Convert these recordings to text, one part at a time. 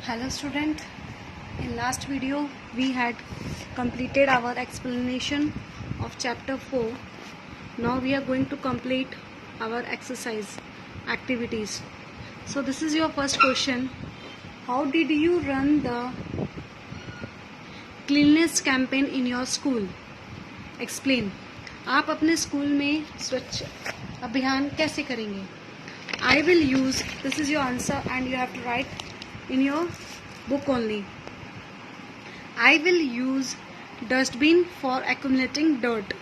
Hello student, in last video we had completed our explanation of chapter 4. Now we are going to complete our exercise activities. So this is your first question. How did you run the cleanliness campaign in your school? Explain. आप अपने school में स्वच्छ अभियान कैसे करेंगे? I will use, this is your answer and you have to write in your book only. I will use dustbin for accumulating dirt.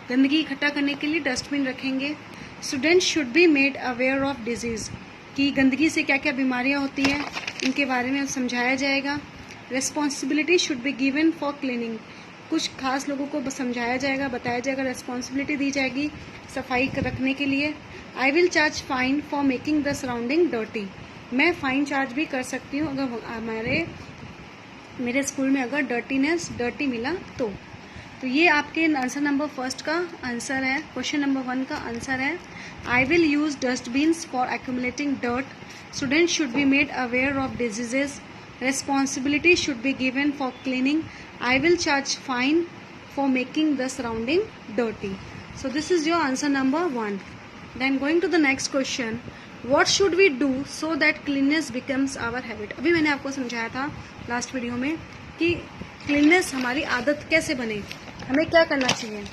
गंदगी इकट्ठा करने के लिए डस्टबिन रखेंगे. Students should be made aware of disease. कि गंदगी से क्या क्या बीमारियां होती हैं इनके बारे में समझाया जाएगा. Responsibility should be given for cleaning. कुछ खास लोगों को समझाया जाएगा, बताया जाएगा, रिस्पॉन्सिबिलिटी दी जाएगी सफाई रखने के लिए. I will charge fine for making the surrounding dirty. मैं फाइन चार्ज भी कर सकती हूँ अगर मेरे स्कूल में अगर डर्टी मिला तो ये आपके आंसर नंबर फर्स्ट का आंसर है. क्वेश्चन नंबर 1 का आंसर है I will use dustbins for accumulating dirt. Students should be made aware of diseases. Responsibility should be given for cleaning. I will charge fine for making the surrounding dirty. So this is your answer number 1. Then going to the next question, what should we do so that cleanliness becomes our habit? अभी मैंने आपको समझाया था last video में कि cleanliness हमारी आदत कैसे बने, हमें क्या करना चाहिए.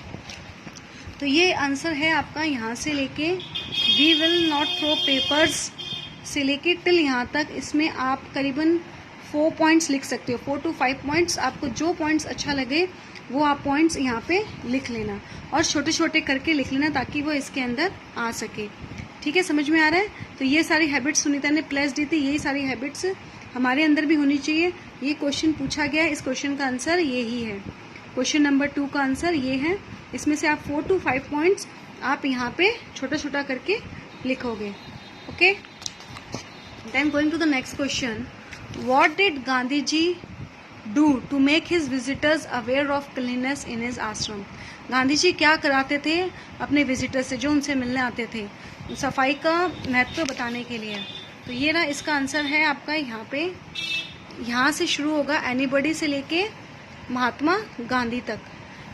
तो ये आंसर है आपका यहाँ से लेके we will not throw papers से लेके टिल यहाँ तक. इसमें आप करीबन 4 पॉइंट्स लिख सकते हो, 4 to 5 पॉइंट्स. आपको जो पॉइंट्स अच्छा लगे वो आप पॉइंट्स यहाँ पे लिख लेना और छोटे छोटे करके लिख लेना ताकि वो इसके अंदर आ सके. ठीक है, समझ में आ रहा है. तो ये सारी हैबिट्स सुनीता ने प्लस दी थी, यही सारी हैबिट्स हमारे अंदर भी होनी चाहिए. ये क्वेश्चन पूछा गया है, इस क्वेश्चन का आंसर ये ही है. क्वेश्चन नंबर 2 का आंसर ये है. इसमें से आप 4 to 5 पॉइंट्स आप यहाँ पे छोटा छोटा करके लिखोगे. Okay, then going to the next question. What did Gandhiji do to make his visitors aware of cleanliness in his ashram? Gandhi ji क्या कराते थे अपने विजिटर से जो उनसे मिलने आते थे सफाई का महत्व बताने के लिए. तो ये ना इसका आंसर है आपका यहाँ पे, यहाँ से शुरू होगा एनीबडी से लेके महात्मा गांधी तक.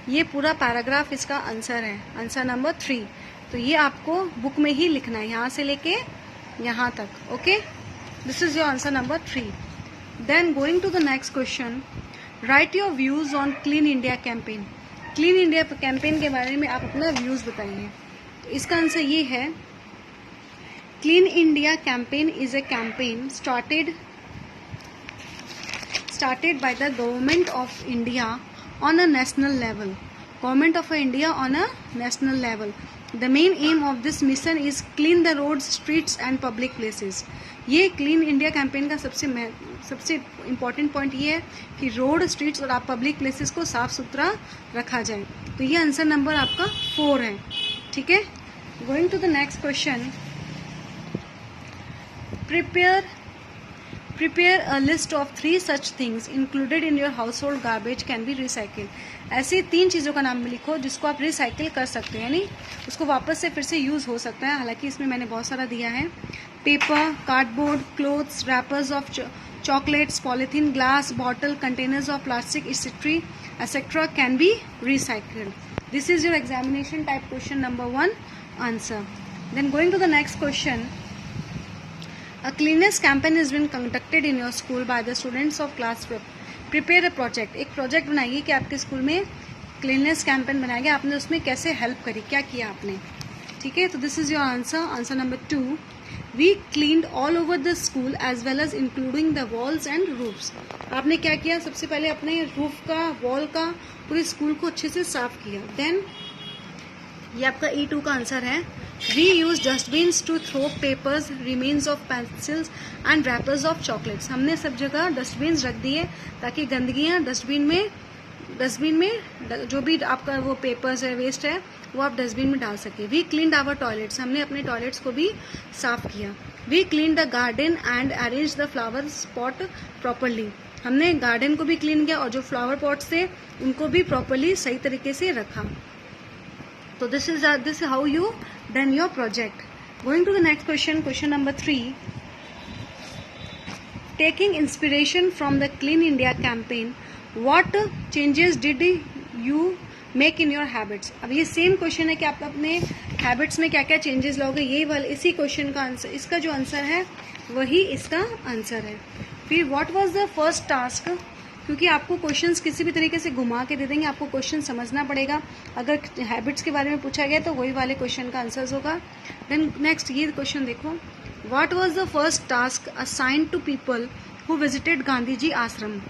ये पूरा पैराग्राफ इसका आंसर है, आंसर नंबर 3. तो ये आपको बुक में ही लिखना है यहाँ से लेके यहाँ तक. Okay, this is your answer number 3. Then going to the next question, write your views on Clean India campaign. Clean India campaign के बारे में आप अपना व्यूज बताइए. तो इसका आंसर ये है, Clean India campaign is a campaign started by the government of India on a national level. Government of India on a national level. The main aim of this mission is clean the roads, streets and public places. ये clean India campaign का सबसे important point ये है कि road, streets और आप public places को साफ सुथरा रखा जाए. तो ये आंसर नंबर आपका 4 है. ठीक है, going to the next question. Prepare a list of 3 such things included in your household garbage can be recycled. ऐसी 3 चीज़ों का नाम लिखो जिसको आप रिसाइकिल कर सकते हैं, यानी उसको वापस से फिर से यूज़ हो सकता है. हालांकि इसमें मैंने बहुत सारा दिया है. Paper, cardboard, clothes, wrappers of chocolates, polythene, glass, bottle, containers of plastic etcetera can be recycled. This is your examination type question number 1 answer. Then going to the next question. A cleanliness campaign has been conducted in your school by the students of class 5. Prepare a project. एक project बनाइए कि आपके school में cleanness campaign बनाया गया, आपने उसमें कैसे हेल्प करी, क्या किया आपने. ठीक है, तो this is your answer, answer number 2. We cleaned all over the school as well as including the walls and roofs. आपने क्या किया, सबसे पहले अपने रूफ का, वॉल का, पूरे स्कूल को अच्छे से साफ किया. देन ये आपका E2 का आंसर है. We use dustbins to throw papers, remains of pencils and wrappers of chocolates. हमने सब जगह डस्टबिन्स रख दिए ताकि गंदगियाँ डस्टबिन में जो भी आपका वो पेपर्स है, वेस्ट है, वो आप डस्टबिन में डाल सके. We cleaned our toilets. हमने अपने टॉयलेट्स को भी साफ किया. We cleaned the garden and arranged the flower pot properly. हमने गार्डन को भी क्लीन किया और जो फ्लावर पॉट्स थे उनको भी प्रॉपरली सही तरीके से रखा. तो this is how you done your project. Going to the next question, question number 3. Taking inspiration from the clean India campaign, what changes did you make in your habits. अब ये सेम क्वेश्चन है कि आप अपने habits में क्या क्या changes लाओगे, यही वाला इसी क्वेश्चन का आंसर, इसका जो आंसर है वही इसका आंसर है। फिर what was the first task, क्योंकि आपको क्वेश्चंस किसी भी तरीके से घुमा के दे देंगे, आपको क्वेश्चन समझना पड़ेगा। अगर हैबिट्स के बारे में पूछा गया तो वही वाले क्वेश्चन का आंसर होगा। देन नेक्स्ट ये क्वेश्चन देखो, what was the first task assigned to people who visited Gandhi ji आश्रम।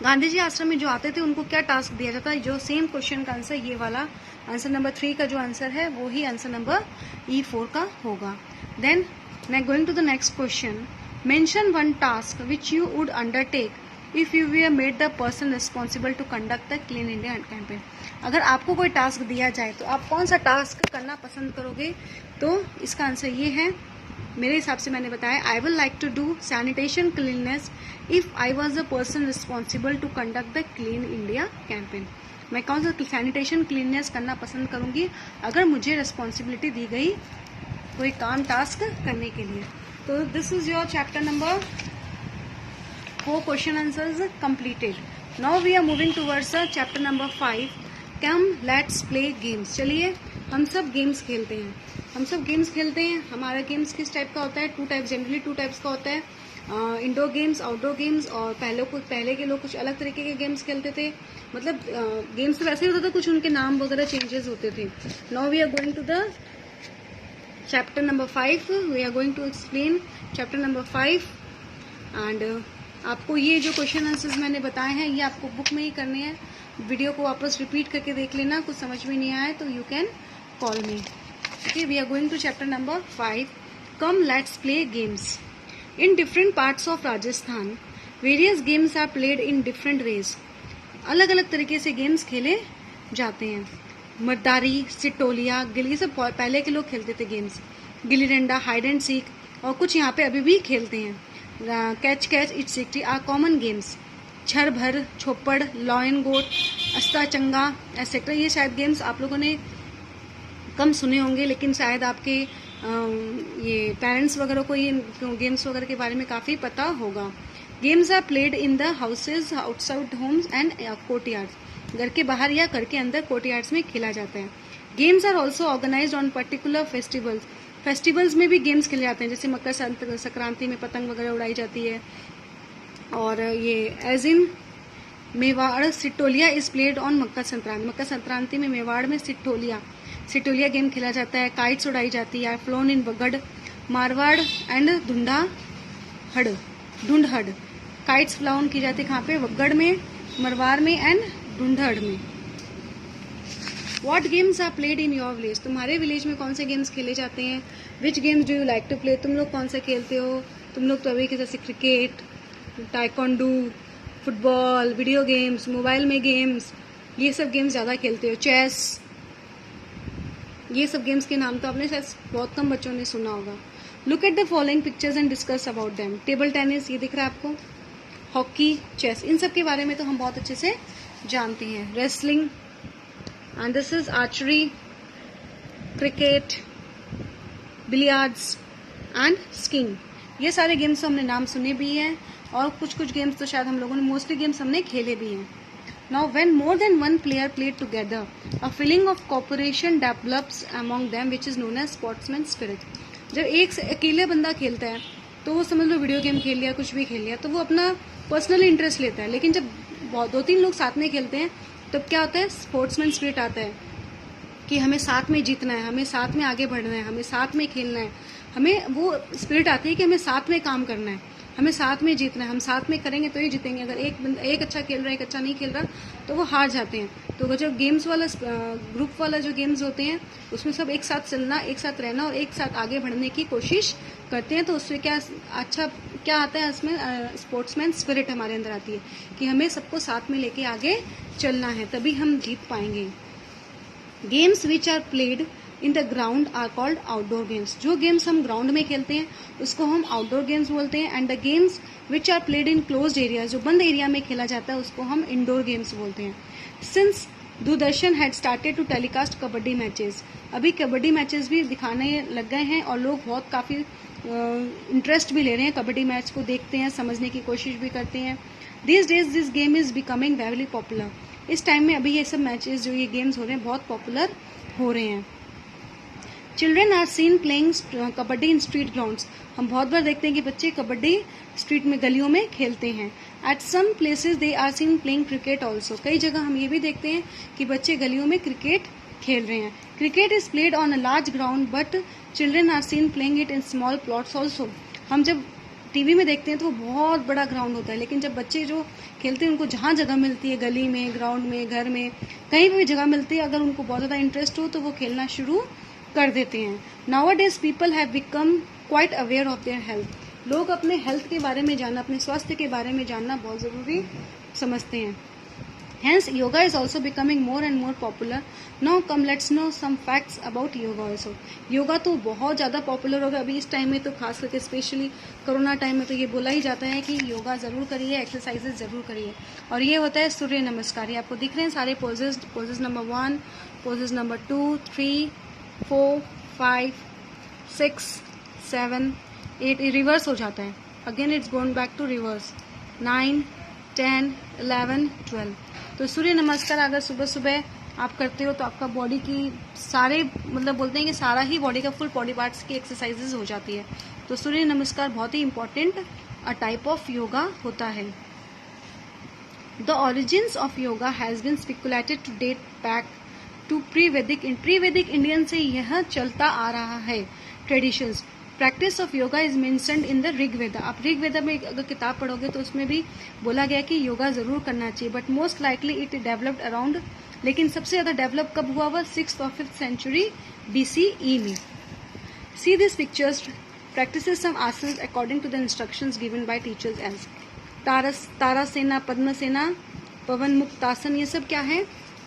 गांधी जी आश्रम में जो आते थे उनको क्या टास्क दिया जाता है, जो सेम क्वेश्चन का आंसर ये वाला आंसर नंबर 3 का जो आंसर है वो ही आंसर नंबर E4 का होगा। Then going to the next question, mention one task which you would undertake if you we made the person responsible to conduct the clean India campaign. अगर आपको कोई task दिया जाए तो आप कौन सा टास्क करना पसंद करोगे, तो इसका आंसर ये है, मेरे हिसाब से मैंने बताया, I will like to do sanitation cleanness if I was the person responsible to conduct the clean India campaign. मैं कौन सा सैनिटेशन क्लीननेस करना पसंद करूंगी अगर मुझे रिस्पॉन्सिबिलिटी दी गई कोई काम टास्क करने के लिए। तो this is your chapter number 4 question answers completed. Now we are moving towards chapter number 5, come let's play games. चलिए हम सब गेम्स खेलते हैं, हम सब गेम्स खेलते हैं। हमारा गेम्स किस टाइप का होता है, जनरली टू टाइप्स का होता है, इंडोर गेम्स, आउटडोर गेम्स। और पहले के लोग कुछ अलग तरीके के गेम्स खेलते थे, मतलब गेम्स तो वैसे ही होता था, कुछ उनके नाम वगैरह चेंजेस होते थे। Now we are going to the chapter number 5, we are going to explain chapter number 5 and आपको ये जो क्वेश्चन आंसर्स मैंने बताए हैं ये आपको बुक में ही करने हैं। वीडियो को वापस रिपीट करके देख लेना, कुछ समझ में नहीं आया तो you can call me. Okay, we are going to chapter number 5. Come, let's play games. In different parts of Rajasthan, various games are played in different ways. अलग अलग तरीके से गेम्स खेले जाते हैं। मर्दारी, सिटोलिया, गिल्ली, सब पहले के लोग खेलते थे games. Gilli danda, hide and seek, और कुछ यहाँ पे अभी भी खेलते हैं। Catch catch, it sixty are common games. छर भर, छोपड़, लॉ एंड गोट, अस्ता चंगा एटसेट्रा। ये शायद गेम्स आप लोगों ने कम सुने होंगे, लेकिन शायद आपके ये पेरेंट्स वगैरह को ये गेम्स वगैरह के बारे में काफ़ी पता होगा। Games are played in the houses, outside homes and courtyards. घर के बाहर या घर के अंदर कोर्टयार्ड्स में खेला जाता है। Games are also organised on particular festivals. Festivals में भी गेम्स खेले जाते हैं, जैसे मकर संक्रांति में पतंग वगैरह उड़ाई जाती है। और ये as in Mewar, Sitolia is played on Makar Sankranti. Makar Sankranti में मेवाड़ में सिटोलिया गेम खेला जाता है। काइट्स उड़ाई जाती है। Flown in Vagad, Marwar and Dhundhar. Kites flown की जाती है कहाँ पे, वगड़ में, मरवाड़ में एंड ढूंढहड़ में। What games are played in your village. तुम्हारे विलेज में कौन से गेम्स खेले जाते हैं। Which games do you like to play. तुम लोग कौन से खेलते हो। तुम लोग तो अभी के जैसे cricket, taekwondo, football, video games, mobile में गेम्स, ये सब गेम्स ज़्यादा खेलते हो। चेस, ये सब गेम्स के नाम तो आपने शायद बहुत कम बच्चों ने सुना होगा। Look at the following pictures and discuss about them. Table tennis, ये दिख रहा है आपको, हॉकी, चेस, इन सब के बारे में तो हम बहुत अच्छे से जानते हैं। Wrestling and this is archery, cricket, billiards and skiing. ये सारे गेम्स हमने नाम सुने भी हैं, और कुछ गेम्स तो शायद हम लोगों ने, मोस्टली गेम्स हमने खेले भी हैं। Now, when more than one player play together, a feeling of cooperation develops among them, which is known as sportsman spirit. जब एक से अकेले बंदा खेलता है तो वो समझ लो वीडियो गेम खेल लिया, कुछ भी खेल लिया, तो वो अपना पर्सनल इंटरेस्ट लेता है। लेकिन जब 2-3 लोग साथ में खेलते हैं तब क्या होता है, स्पोर्ट्समैन स्पिरिट आता है कि हमें साथ में जीतना है, हमें साथ में आगे बढ़ना है, हमें साथ में खेलना है। हमें वो स्पिरिट आती है कि हमें साथ में काम करना है, हमें साथ में जीतना है, हम साथ में करेंगे तो ही जीतेंगे। अगर एक अच्छा खेल रहा है, एक अच्छा नहीं खेल रहा, तो वो हार जाते हैं। तो जो गेम्स वाला ग्रुप वाला जो गेम्स होते हैं उसमें सब एक साथ चलना, एक साथ रहना और एक साथ आगे बढ़ने की कोशिश करते हैं। तो उससे क्या आता है, उसमें स्पोर्ट्समैन स्पिरिट हमारे अंदर आती है कि हमें सबको साथ में लेके आगे चलना है, तभी हम जीत पाएंगे। Games which are played in the ground are called outdoor games. जो गेम्स हम ग्राउंड में खेलते हैं उसको हम आउटडोर गेम्स बोलते हैं। And the games which are played in closed area, जो बंद एरिया में खेला जाता है उसको हम इंडोर गेम्स बोलते हैं। Since Doordarshan had started to telecast kabaddi matches. अभी कबड्डी मैचेस भी दिखाने लग गए हैं और लोग बहुत काफ़ी इंटरेस्ट भी ले रहे हैं, कबड्डी मैच को देखते हैं, समझने की कोशिश भी करते हैं। This days this game is becoming very popular. इस टाइम में अभी ये सब मैचेस जो ये गेम्स हो रहे हैं बहुत पॉपुलर हो रहे हैं। Children are seen playing kabaddi in street grounds. हम बहुत बार देखते हैं कि बच्चे कबड्डी स्ट्रीट में गलियों में खेलते हैं। At some places they are seen playing cricket also. कई जगह हम ये भी देखते हैं कि बच्चे गलियों में क्रिकेट खेल रहे हैं। Cricket is played on a large ground but children are seen playing it in small plots also. हम जब टीवी में देखते हैं तो वो बहुत बड़ा ग्राउंड होता है, लेकिन जब बच्चे जो खेलते हैं उनको जहाँ जगह मिलती है, गली में, ग्राउंड में, घर में, कहीं भी जगह मिलती है, अगर उनको बहुत ज़्यादा इंटरेस्ट हो तो वो खेलना शुरू कर देते हैं। Nowadays people have become quite aware of their health. लोग अपने हेल्थ के बारे में जानना, अपने स्वास्थ्य के बारे में जानना बहुत ज़रूरी समझते हैं। Hence, yoga is also becoming more and more popular. Now come let's know some facts about yoga also. Yoga तो बहुत ज़्यादा पॉपुलर हो गया अभी इस टाइम में, तो खास करके स्पेशली कोरोना टाइम में तो ये बोला ही जाता है कि योगा ज़रूर करिए, एक्सरसाइजेज ज़रूर करिए। और ये होता है सूर्य नमस्कार। ये आपको दिख रहे हैं सारे poses, poses number 1, poses number 2, 3, 4, 5, 6, 7, 8, reverse हो जाता है। Again it's going back to reverse. 9, 10, 11, 12। तो सूर्य नमस्कार अगर सुबह सुबह आप करते हो तो आपका बॉडी की सारे, मतलब बोलते हैं कि सारा ही बॉडी का फुल बॉडी पार्ट्स की एक्सरसाइजेज हो जाती है। तो सूर्य नमस्कार बहुत ही important a type of yoga होता है। The origins of yoga has been speculated to date back to pre-Vedic Indian से यह चलता आ रहा है। Traditions practice of yoga is mentioned in the Rigveda. आप ऋग्वेदा में अगर किताब पढ़ोगे तो उसमें भी बोला गया कि योगा जरूर करना चाहिए, but most likely it developed around, लेकिन सबसे ज्यादा डेवलप कब हुआ वह 6th और 5th सेंचुरी BCE में। See this pictures practises some asanas according to the instructions given by teachers as Tarasana, Padmasana, Pavan Muktasana. ये सब क्या है?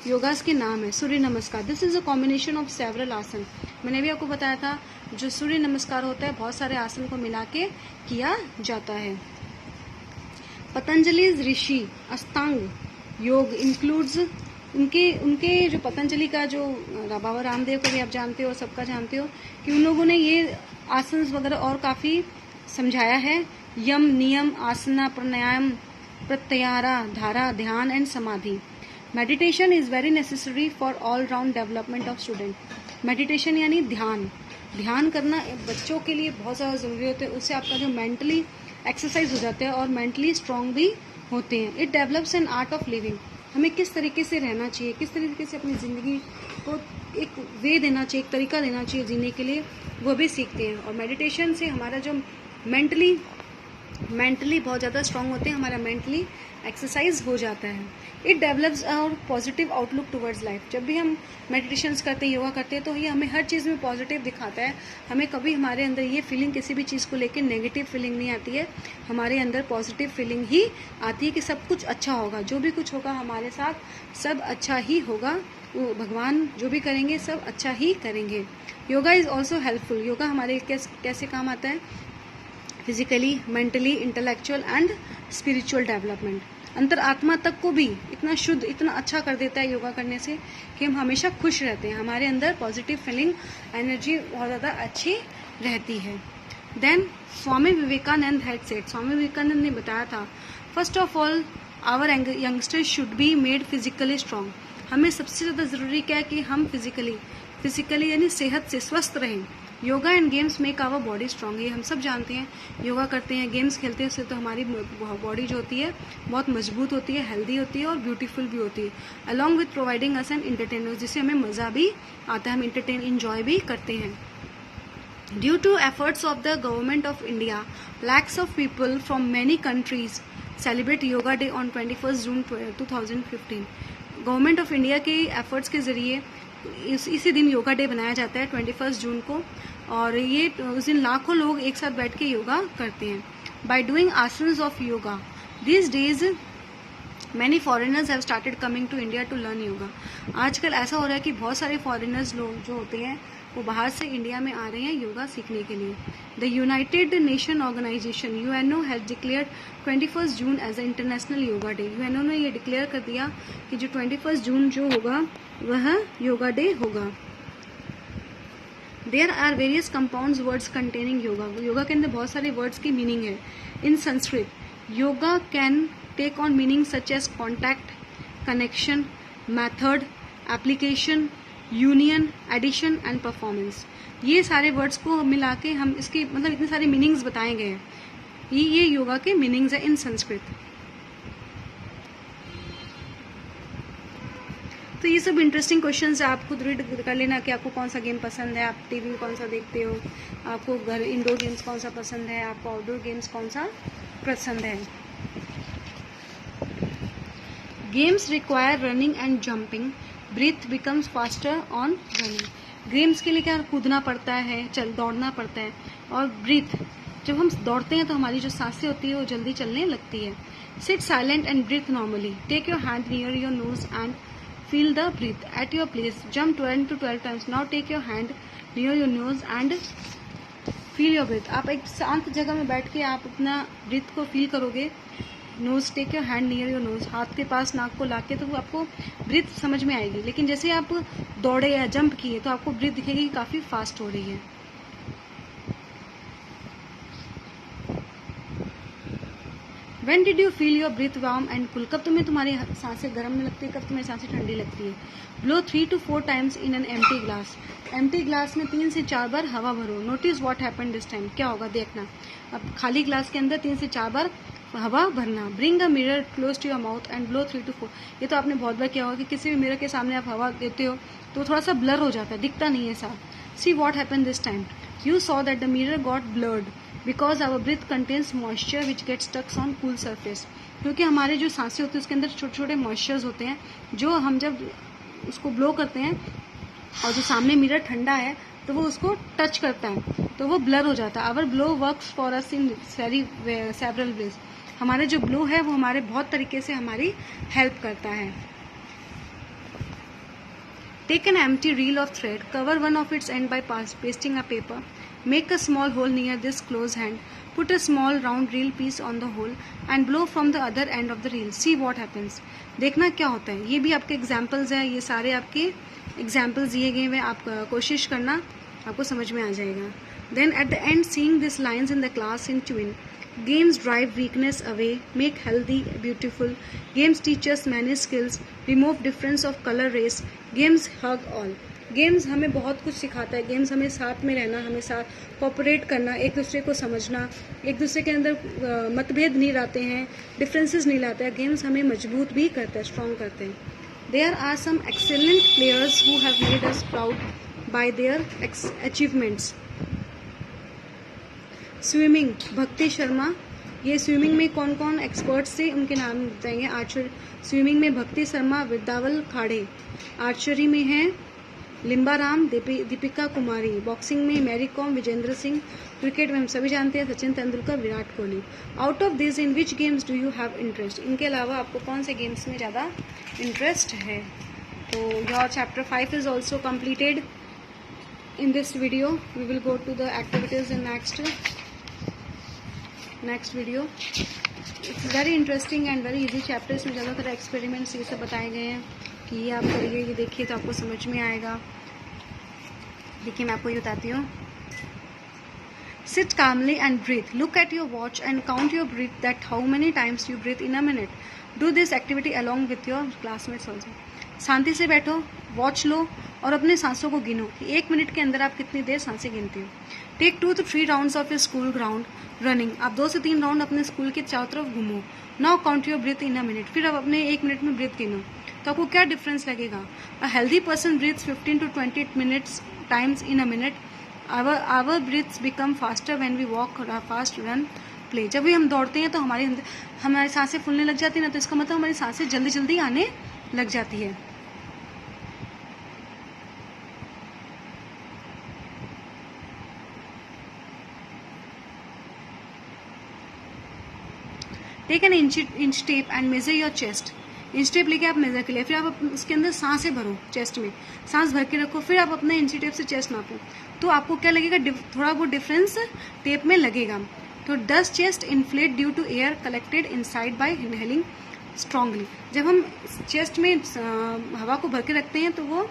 योगास के नाम है। सूर्य नमस्कार this is a combination of several आसन। मैंने भी आपको बताया था जो सूर्य नमस्कार होता है बहुत सारे आसन को मिला के किया जाता है। पतंजलि ऋषि अष्टांग योग इंक्लूड्स, उनके जो पतंजलि का जो बाबा रामदेव को भी आप जानते हो, सबका जानते हो कि उन लोगों ने ये आसन वगैरह और काफ़ी समझाया है। यम, नियम, आसना, प्राणायाम, प्रत्याहारा, धारा, ध्यान एंड समाधि। Meditation is very necessary for all round development of student. Meditation यानी ध्यान करना बच्चों के लिए बहुत ज़्यादा ज़रूरी होता है। उससे आपका जो मेंटली एक्सरसाइज हो जाता है और मेंटली स्ट्रांग भी होते हैं। It develops an art of living. हमें किस तरीके से रहना चाहिए, किस तरीके से अपनी ज़िंदगी को एक वे देना चाहिए, एक तरीका देना चाहिए जीने के लिए, वो भी सीखते हैं। और मेडिटेशन से हमारा जो मेंटली बहुत ज़्यादा स्ट्रांग होते हैं, हमारा मेंटली एक्सरसाइज हो जाता है। It develops our positive outlook towards life. जब भी हम मेडिटेशंस करते हैं, योगा करते हैं, तो ये हमें हर चीज़ में पॉजिटिव दिखाता है। हमें कभी हमारे अंदर ये फीलिंग, किसी भी चीज़ को लेकर नेगेटिव फीलिंग नहीं आती है। हमारे अंदर पॉजिटिव फीलिंग ही आती है कि सब कुछ अच्छा होगा, जो भी कुछ होगा हमारे साथ सब अच्छा ही होगा। वो भगवान जो भी करेंगे सब अच्छा ही करेंगे। Yoga is also helpful. Yoga हमारे कैसे काम आता है? Physically, mentally, intellectual and spiritual development. अंतर आत्मा तक को भी इतना शुद्ध, इतना अच्छा कर देता है योगा करने से कि हम हमेशा खुश रहते हैं। हमारे अंदर पॉजिटिव फीलिंग, एनर्जी बहुत ज़्यादा अच्छी रहती है। Then Swami Vivekananda had said, Swami Vivekananda ने बताया था, first of all our youngsters should be made physically strong. हमें सबसे ज़्यादा ज़रूरी क्या है कि हम फिजिकली यानी सेहत से स्वस्थ रहें। Yoga and games make our body strong. ये हम सब जानते हैं, योगा करते हैं, गेम्स खेलते हैं, उससे तो हमारी बॉडी जो होती है बहुत मजबूत होती है, हेल्दी होती है और ब्यूटीफुल भी होती है। Along with providing us an entertainment, जिससे हमें मज़ा भी आता है, हम इंजॉय भी करते हैं। Due to efforts of the government of India, lakhs of people from many countries celebrate yoga day on 21 June 2015। Government of India के एफर्ट्स के जरिए इसी दिन योगा डे बनाया जाता है 21 जून को, और ये उस दिन लाखों लोग एक साथ बैठ के योगा करते हैं। By doing asanas of yoga this days many foreigners have started coming to India to learn yoga. आजकल ऐसा हो रहा है कि बहुत सारे फॉरेनर्स लोग जो होते हैं वो बाहर से इंडिया में आ रहे हैं योगा सीखने के लिए। The united nation organisation UNO has declared 21 June as a international yoga day. UNO ने ये डिक्लेयर कर दिया कि जो 21 जून जो होगा वह योगा डे होगा। There are various compounds words containing yoga. Yoga के अंदर बहुत सारे वर्ड्स की मीनिंग है। In Sanskrit yoga can take on meaning such as contact, connection, method, application, union, addition and performance. ये सारे वर्ड्स को मिला के हम इसके मतलब इतने सारे मीनिंग्स बताए गए हैं। ये योगा के मीनिंग्स है इन संस्कृत। तो ये सब इंटरेस्टिंग क्वेश्चंस है, आप खुद रीड कर लेना कि आपको कौन सा गेम पसंद है, आप टीवी में कौन सा देखते हो, आपको घर इंडोर गेम्स कौन सा पसंद है, आपको आउटडोर गेम्स कौन सा पसंद है। Games require running and jumping, breath becomes faster on running. Games के लिए क्या कूदना पड़ता है, दौड़ना पड़ता है, और ब्रीथ जब हम दौड़ते हैं तो हमारी जो सांसें होती है वो जल्दी चलने लगती है। Sit silent and breathe normally, take your hand near your nose and feel the breath at your place, jump 10 to 12 times, now take your hand near your nose and feel your breath। आप एक शांत जगह में बैठ के आप अपना breathe को फील करोगे। Nose, take your hand near your nose, हाथ के पास नाक को लाके, तो आपको ब्रीथ समझ में आएगी। लेकिन जैसे आप दौड़े या जंप किए तो आपको ब्रीथ दिखेगी कि काफी फास्ट हो रही है। When did you feel your breath warm and cool? कब तुम्हें तुम्हारी सांसें गर्म लगती है, कब तुम्हें सांसें ठंडी लगती है। Blow 3 to 4 times in an empty glass. Empty glass में 3 से 4 बार हवा भरो। Notice what happened this time. क्या होगा देखना। अब खाली ग्लास के अंदर 3 से 4 बार हवा भरना। Bring a mirror close to your mouth and blow 3 to 4. ये तो आपने बहुत बार किया होगा कि किसी भी मिरर के सामने आप हवा देते हो तो थोड़ा सा ब्लर हो जाता है, दिखता नहीं है साफ। See what happened this time. You saw that the mirror got blurred because our breath contains moisture which gets stuck on cool surface। क्योंकि हमारे जो सांसें होती है उसके अंदर छोटे छोटे मॉइस्चर्स होते हैं, जो हम जब उसको ब्लो करते हैं और जो सामने मिरर ठंडा है तो वो उसको टच करता है तो वो ब्लर हो जाता है। Our blood works for us in several ways. हमारे जो ब्लो है वो हमारे बहुत तरीके से हमारी हेल्प करता है। Take an empty reel of thread, cover one of its end by pasting a paper, make a small hole near this closed hand, put a small round reel piece on the hole and blow from the other end of the reel. See what happens. देखना क्या होता है। ये भी आपके examples हैं, ये सारे आपके एग्जाम्पल्स दिए गए हैं, आप कोशिश करना, आपको समझ में आ जाएगा। Then at the end, seeing these lines in the class in twin. Games drive weakness away, make healthy beautiful. Games teach us many skills, remove difference of color race. Games hug all. Games हमें बहुत कुछ सिखाता है। Games हमें साथ में रहना, हमें साथ कोऑपरेट करना, एक दूसरे को समझना, एक दूसरे के अंदर मतभेद नहीं लाते हैं, डिफरेंसेस नहीं लाते हैं। गेम्स हमें मजबूत भी करते हैं, स्ट्रॉन्ग करते हैं। There are some excellent players who have made us proud by their achievements. Swimming, Bhakti Sharma. ये स्विमिंग में कौन कौन एक्सपर्ट्स थे उनके नाम बताएंगे। आर्चर स्विमिंग में भक्ति शर्मा, विद्यावल खाड़े। आर्चरी में है लिम्बाराम, दीपिका कुमारी। बॉक्सिंग में मैरी कॉम, विजेंद्र सिंह। क्रिकेट में हम सभी जानते हैं Sachin Tendulkar, Virat Kohli. Out of this in which games do you have interest? इनके अलावा आपको कौन से गेम्स में ज़्यादा इंटरेस्ट है? तो your chapter 5 is also completed in this video. We will go to the activities in next video. It's very interesting and very easy chapter। इसमें ज़्यादातर एक्सपेरिमेंट्स ये सब बताए गए हैं कि ये आप करिए, ये देखिए तो आपको समझ में आएगा। देखिए मैं आपको ये बताती हूँ। Sit calmly and breathe. Look at your watch and count your breath, that how many times you breathe in a minute. Do this activity along with your classmates also. शांति से बैठो, वॉच लो और अपने सांसों को गिनो कि 1 मिनट के अंदर आप कितनी देर सांसें गिनते हो। Take 2 to 3 rounds of your school ground running. आप 2 से 3 राउंड अपने स्कूल के चारों तरफ घूमो। Now count your breathe in a minute. फिर आप अपने 1 मिनट में ब्रीथ गिनो तो आपको क्या डिफरेंस लगेगा। A healthy person breathes 15 to 20 minutes times in a minute. Our breaths become faster when we walk, fast, run, play. जब भी हम दौड़ते हैं तो हमारी सांसें फूलने लग जाती है ना, तो इसका मतलब हमारी सांसें जल्दी जल्दी आने लग जाती है। Take an inch tape and measure your chest. Inch tape लेके आप मेजर कर लिया, फिर आप उसके अंदर सांसें भरो, चेस्ट में सांस भर के रखो, फिर आप अपने इंची टेप से चेस्ट नापो, तो आपको क्या लगेगा, थोड़ा बहुत डिफरेंस टेप में लगेगा। तो thus chest inflate due to air collected inside by inhaling strongly. जब हम चेस्ट में हवा को भर के रखते हैं तो वो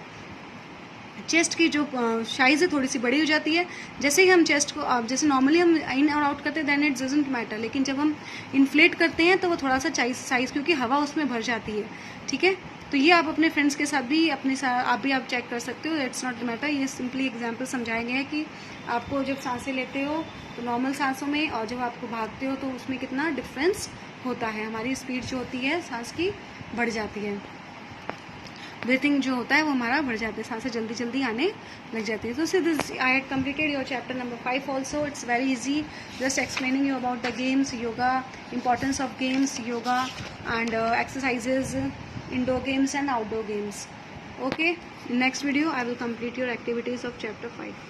चेस्ट की जो साइज है थोड़ी सी बड़ी हो जाती है। जैसे ही हम चेस्ट को जैसे नॉर्मली हम इन और आउट करते हैं देन इट डजंट मैटर, लेकिन जब हम इन्फ्लेट करते हैं तो वो थोड़ा सा साइज क्योंकि हवा उसमें भर जाती है। ठीक है, तो ये आप अपने फ्रेंड्स के साथ भी आप चेक कर सकते हो, इट्स नॉट मैटर। ये सिंपली एग्जाम्पल समझाए गए हैं कि आपको जब सांसें लेते हो तो नॉर्मल सांसों में और जब आपको भागते हो तो उसमें कितना डिफरेंस होता है, हमारी स्पीड जो होती है सांस की बढ़ जाती है, ब्रीथिंग जो होता है वो हमारा बढ़ जाता है, सांसें जल्दी जल्दी आने लग जाती है। So this I had completed your chapter number 5 also. It's very easy, just explaining you about the games, yoga, importance of games, yoga and exercises, indoor games and outdoor games. Okay, in next video I will complete your activities of chapter 5.